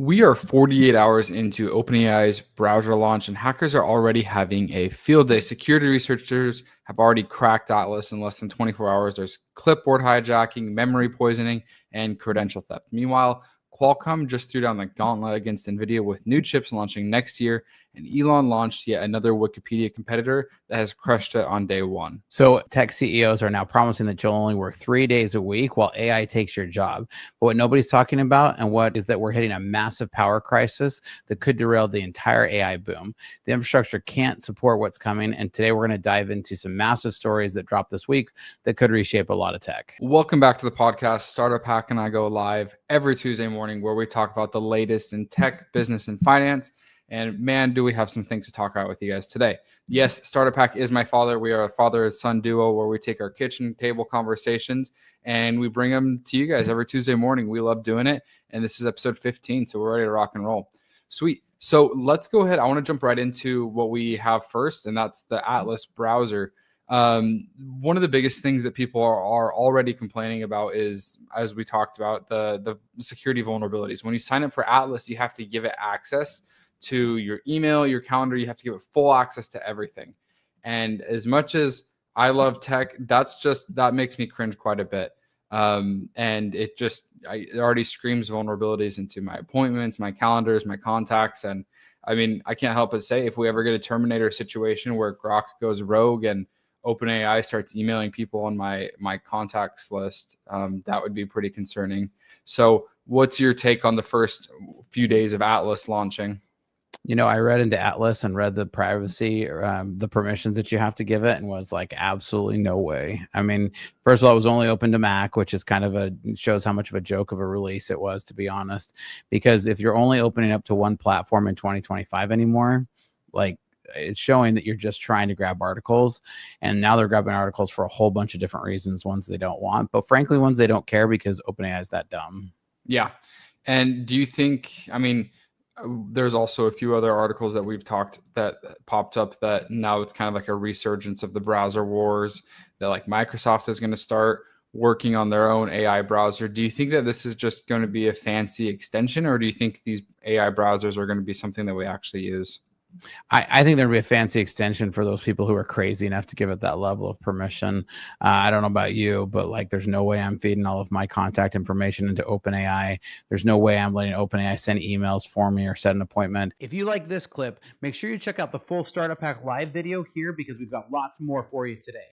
We are 48 hours into OpenAI's browser launch, and hackers are already having a field day. Security researchers have already cracked Atlas in less than 24 hours. There's clipboard hijacking, memory poisoning, and credential theft. Meanwhile, Qualcomm just threw down the gauntlet against NVIDIA with new chips launching next year, and Elon launched yet another Wikipedia competitor that has crushed it on day one. So tech CEOs are now promising that you'll only work 3 days a week while AI takes your job. But what nobody's talking about and what is that we're hitting a massive power crisis that could derail the entire AI boom. The infrastructure can't support what's coming. And today we're going to dive into some massive stories that dropped this week that could reshape a lot of tech. Welcome back to the podcast. Startup Hack and I go live every Tuesday morning where we talk about the latest in tech, business, and finance. And man, do we have some things to talk about with you guys today. Yes, Startup Hack is my father. We are a father and son duo where we take our kitchen table conversations and we bring them to you guys every Tuesday morning. We love doing it. And this is episode 15, so we're ready to rock and roll. Sweet. So let's go ahead. I want to jump right into what we have first, and that's the Atlas browser. One of the biggest things that people are already complaining about is, as we talked about, the security vulnerabilities. When you sign up for Atlas, you have to give it access to your email, your calendar. You have to give it full access to everything. And as much as I love tech, that makes me cringe quite a bit. And it already screams vulnerabilities into my appointments, my calendars, my contacts. And I mean, I can't help but say, if we ever get a Terminator situation where Grok goes rogue and OpenAI starts emailing people on my contacts list, that would be pretty concerning. So what's your take on the first few days of Atlas launching? You know, I read into Atlas and read the privacy, the permissions that you have to give it, and was like, absolutely no way. I mean, first of all, it was only open to Mac, which is kind of shows how much of a joke of a release it was, to be honest. Because if you're only opening up to one platform in 2025 anymore, like, it's showing that you're just trying to grab articles, and now they're grabbing articles for a whole bunch of different reasons, ones they don't want, but frankly, ones they don't care because OpenAI is that dumb. Yeah. And do you think, I mean, there's also a few other articles that we've talked that popped up that now it's kind of like a resurgence of the browser wars, that like Microsoft is going to start working on their own AI browser. Do you think that this is just going to be a fancy extension, or do you think these AI browsers are going to be something that we actually use? I think there'd be a fancy extension for those people who are crazy enough to give it that level of permission. I don't know about you, but like, there's no way I'm feeding all of my contact information into OpenAI. There's no way I'm letting OpenAI send emails for me or set an appointment. If you like this clip, make sure you check out the full Startup Hack live video here, because we've got lots more for you today.